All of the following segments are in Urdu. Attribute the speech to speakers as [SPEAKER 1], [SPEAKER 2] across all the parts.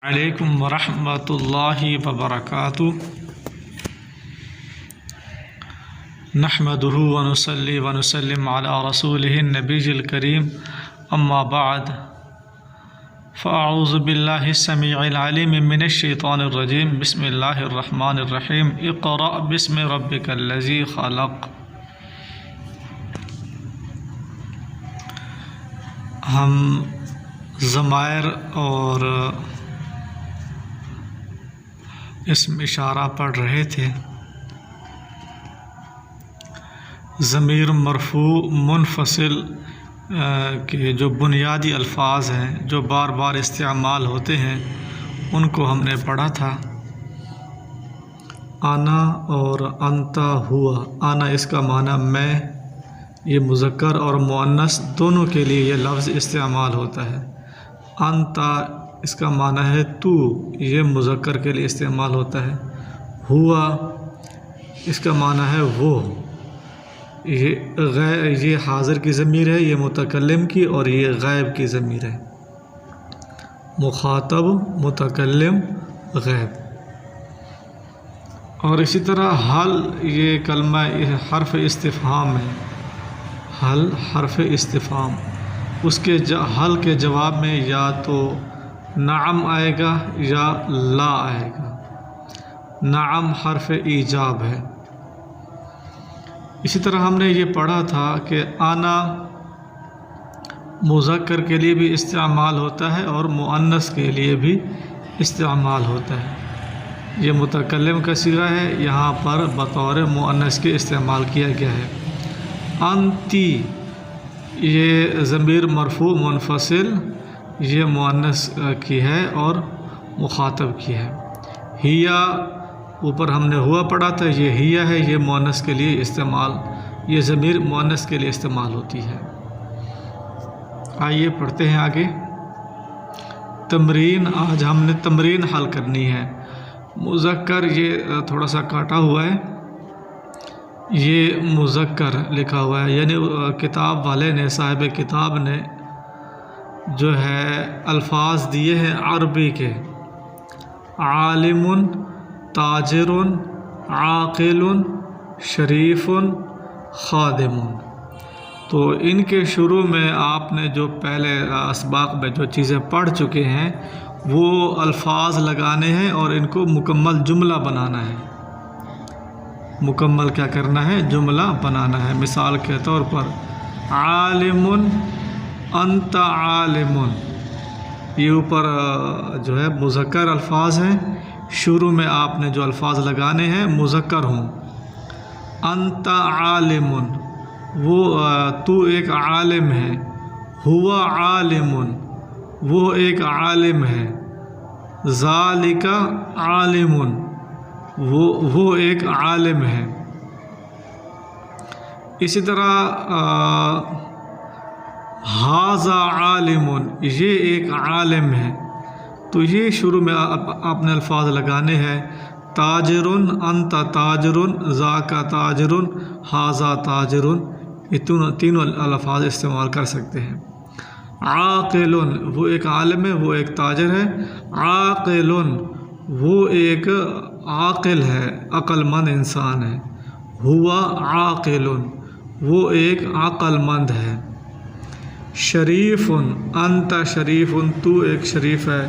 [SPEAKER 1] علیکم ورحمۃ اللہ وبرکاتہ نحمدہ ونصلی ونسلم علی رسولہ النبی الکریم اما بعد فاعوذ باللہ السمیع العلیم من الشیطان الرجیم بسم اللہ الرحمن الرحیم اقرأ بسم ربک الذی خلق۔ ہم ضمائر اور اسم اشارہ پڑھ رہے تھے۔ ضمیر مرفوع منفصل کے جو بنیادی الفاظ ہیں جو بار بار استعمال ہوتے ہیں ان کو ہم نے پڑھا تھا۔ انا اور انتا ہوا، انا اس کا معنی میں، یہ مذکر اور مؤنث دونوں کے لیے یہ لفظ استعمال ہوتا ہے۔ انتا اس کا معنی ہے تو، یہ مذکر کے لیے استعمال ہوتا ہے۔ ہوا اس کا معنی ہے وہ، یہ حاضر کی ضمیر ہے، یہ متکلم کی، اور یہ غائب کی ضمیر ہے۔ مخاطب، متکلم، غائب۔ اور اسی طرح حل، یہ کلمہ حرف استفہام ہے۔ حل حرف استفہام، اس کے حل کے جواب میں یا تو نعم آئے گا یا لا آئے گا۔ نعم حرف ایجاب ہے۔ اسی طرح ہم نے یہ پڑھا تھا کہ انا مذکر کے لیے بھی استعمال ہوتا ہے اور مؤنث کے لیے بھی استعمال ہوتا ہے۔ یہ متکلم کا صیغہ ہے، یہاں پر بطور مؤنث کے استعمال کیا گیا ہے۔ انتی، یہ ضمیر مرفوع منفصل، یہ مؤنث کی ہے اور مخاطب کی ہے۔ ہیا، اوپر ہم نے ہوا پڑھا تھا، یہ ہیا ہے، یہ مؤنث کے لیے استعمال، یہ ضمیر مؤنث کے لیے استعمال ہوتی ہے۔ آئیے پڑھتے ہیں آگے۔ تمرین، آج ہم نے تمرین حل کرنی ہے۔ مذکر، یہ تھوڑا سا کاٹا ہوا ہے، یہ مذکر لکھا ہوا ہے، یعنی کتاب والے نے، صاحب کتاب نے جو ہے الفاظ دیے ہیں عربی کے۔ عالم، تاجر، عاقل، شریف، خادم۔ تو ان کے شروع میں آپ نے جو پہلے اسباق میں جو چیزیں پڑھ چکے ہیں وہ الفاظ لگانے ہیں اور ان کو مکمل جملہ بنانا ہے۔ مکمل کیا کرنا ہے؟ جملہ بنانا ہے۔ مثال کے طور پر عالم، انت عالم، یہ اوپر جو ہے مذکر الفاظ ہیں، شروع میں آپ نے جو الفاظ لگانے ہیں مذکر ہوں۔ انت عالم، وہ تو ایک عالم ہے۔ ہوا عالم، وہ ایک عالم ہے۔ ذالک عالم، وہ ایک عالم ہے۔ اسی طرح ھذا عالم، یہ ایک عالم ہے۔ تو یہ شروع میں آپ نے الفاظ لگانے ہیں۔ تاجر، انت تاجر، ذاک تاجر، ھذا تاجر، یہ تینوں الفاظ استعمال کر سکتے ہیں۔ عاقل، وہ ایک عالم ہے، وہ ایک تاجر ہے۔ عاقل، وہ ایک عاقل ہے، عقل مند انسان ہے۔ ہوا عاقل، وہ ایک عقل مند ہے۔ شریف، انت شریف، تو ایک شریف ہے۔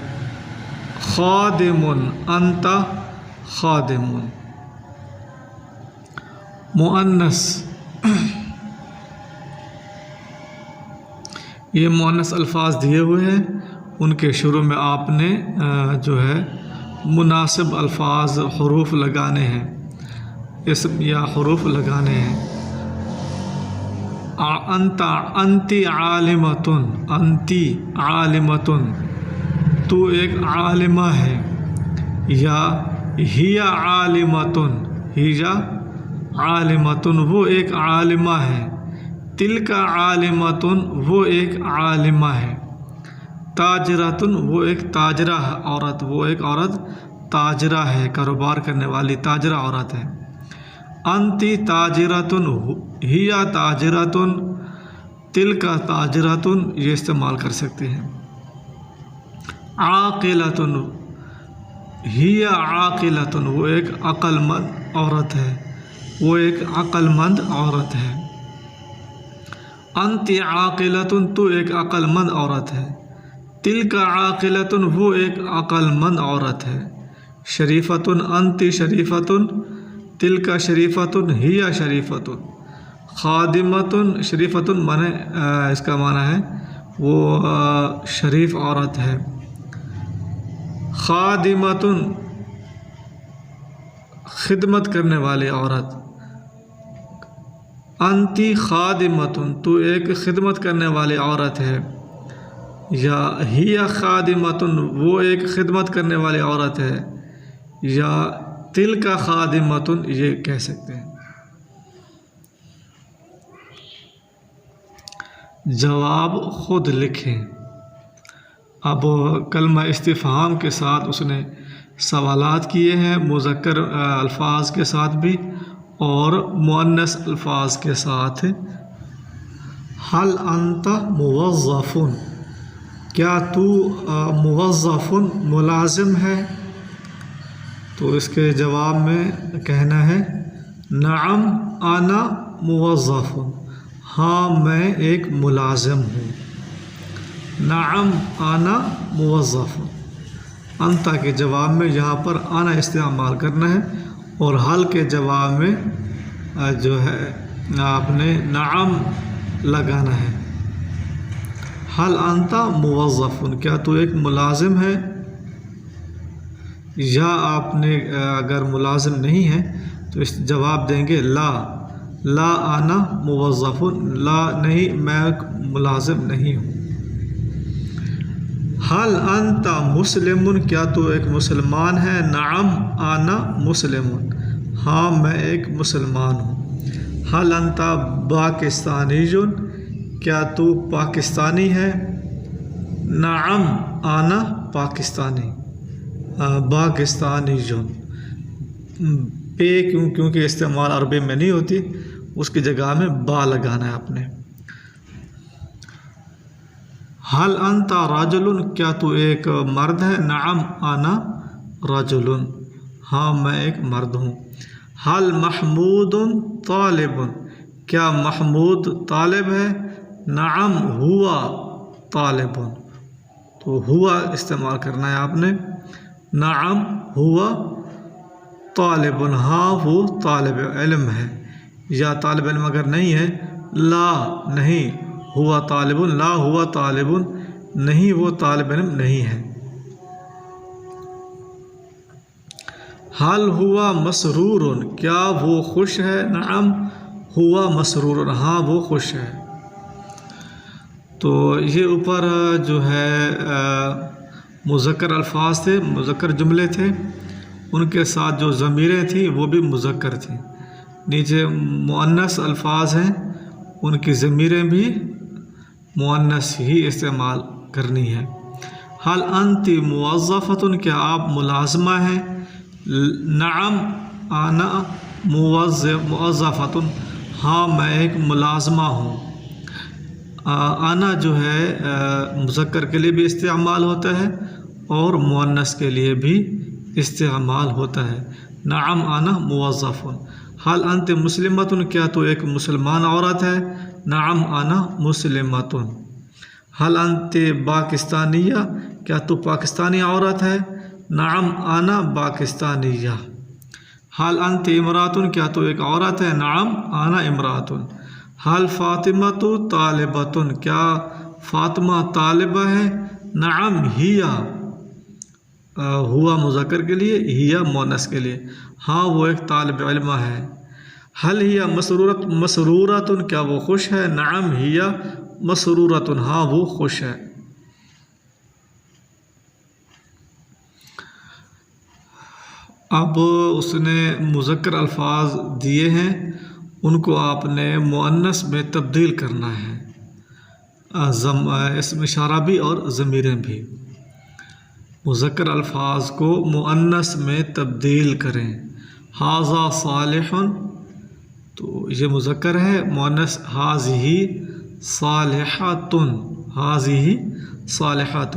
[SPEAKER 1] خادم، انت خادم۔ مؤنث، یہ مؤنث الفاظ دیے ہوئے ہیں، ان کے شروع میں آپ نے جو ہے مناسب الفاظ، حروف لگانے ہیں، اسم یا حروف لگانے ہیں۔ انت، انتی عالمۃ، انتی عالمۃ، تو ایک عالمہ ہے۔ یا ہی عالمۃ، ہی عالمۃ، وہ ایک عالمہ ہے۔ تلک عالمۃ، وہ ایک عالمہ ہے۔ تاجرۃ، وہ ایک تاجرہ عورت، وہ ایک عورت تاجرہ ہے، کاروبار کرنے والی تاجرہ عورت ہے۔ انتی تاجرۃ، ہی تاجرۃ، تلک تاجرۃ، یہ استعمال کر سکتے ہیں۔ عاقلۃ، ہی عاقلتن، وہ ایک عقل مند عورت ہے، وہ ایک عقل مند عورت ہے۔ انت عاقلتن، تو ایک عقل مند عورت ہے۔ تلک عاقلتن، وہ ایک عقل مند عورت ہے۔ شریفتن، انت شریفتن، تلک شریفتن، ہی شریفتن۔ خادمتن، شریفتن مانے اس کا معنی ہے وہ شریف عورت ہے۔ خادمتن، خدمت کرنے والی عورت۔ انتی خادمتن، تو ایک خدمت کرنے والی عورت ہے، یا ہی خادمتن، وہ ایک خدمت کرنے والی عورت ہے، یا تلک خادمتن یہ کہہ سکتے ہیں۔ جواب خود لکھیں۔ اب کلمہ استفہام کے ساتھ اس نے سوالات کیے ہیں، مذکر الفاظ کے ساتھ بھی اور مؤنث الفاظ کے ساتھ۔ حل انت موظف، کیا تو موظف ملازم ہے؟ تو اس کے جواب میں کہنا ہے نعم انا موظف، ہاں میں ایک ملازم ہوں۔ نعم انا موظف، انت کے جواب میں یہاں پر انا استعمال کرنا ہے، اور حل کے جواب میں جو ہے آپ نے نعم لگانا ہے۔ حل انت موظف، کیا تو ایک ملازم ہے؟ یا آپ نے اگر ملازم نہیں ہے تو اس جواب دیں گے لا، لا انا موظف، لا نہیں میں ایک ملازم نہیں ہوں۔ حل انت مسلم، کیا تو ایک مسلمان ہے؟ نعم انا مسلم، ہاں میں ایک مسلمان ہوں۔ حل انت پاکستانی، کیا تو پاکستانی ہے؟ نعم انا پاکستانی، پاکستانی پہ کیونکہ استعمال عربی میں نہیں ہوتی، اس کی جگہ میں با لگانا ہے آپ نے۔ حل انت رجل، کیا تو ایک مرد ہے؟ نعم انا رجل، ہاں میں ایک مرد ہوں۔ حل محمود طالب، کیا محمود طالب ہے؟ نعم ہوا طالب، تو ہوا استعمال کرنا ہے آپ نے۔ نعم ہوا طالب، ہاں وہ طالب علم ہے، یا طالب علم اگر نہیں ہے لا نہیں ہوا طالب، لا ہوا طالب نہیں وہ طالب علم نہیں ہے۔ حل ہوا مسرور، کیا وہ خوش ہے؟ نعم ہوا مسرور، ہاں وہ خوش ہے۔ تو یہ اوپر جو ہے مذکر الفاظ تھے، مذکر جملے تھے، ان کے ساتھ جو ضمیریں تھیں وہ بھی مذکر تھیں۔ نیچے مؤنث الفاظ ہیں، ان کی ضمیریں بھی مؤنث ہی استعمال کرنی ہے۔ حل انت موظفۃ، کیا آپ ملازمہ ہیں؟ نعم انا موظفۃ، ہاں میں ایک ملازمہ ہوں۔ انا جو ہے مذکر کے لیے بھی استعمال ہوتا ہے اور مؤنث کے لیے بھی استعمال ہوتا ہے۔ نعم انا موظف۔ حل انت مسلمۃ، کیا تو ایک مسلمان عورت ہے؟ نعم انا مسلمۃ۔ حل انت پاکستانیہ، کیا تو پاکستانی عورت ہے؟ نعم انا پاکستانیہ۔ حل انت امرأۃ، کیا تو ایک عورت ہے؟ نعم انا امرأۃ۔ حل فاطمۃ طالبۃ، کیا فاطمہ طالبہ ہے؟ نعم ہیا، ہوا مذکر کے لیے، ہیا مؤنث کے لیے، ہاں وہ ایک طالب علمہ ہے۔ حل ہیا مسرورۃ، کیا وہ خوش ہے؟ نعم ہیا مسرورۃ، ہاں وہ خوش ہے۔ اب اس نے مذکر الفاظ دیے ہیں، ان کو آپ نے مؤنث میں تبدیل کرنا ہے، اسم اشارہ بھی اور ضمیریں بھی۔ مذکر الفاظ کو مؤنث میں تبدیل کریں۔ ھذا صالح، تو یہ مذکر ہے، مؤنث ھذہ صالحۃ، ھذہ صالحۃ۔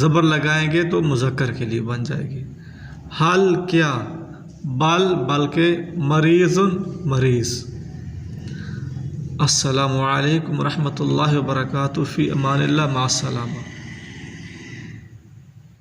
[SPEAKER 1] زبر لگائیں گے تو مذکر کے لیے بن جائے گی. حل کیا، بل بلکہ، مریض مریض. السلام علیکم ورحمۃ اللہ وبرکاتہ. فی امان اللہ، مع السلامہ.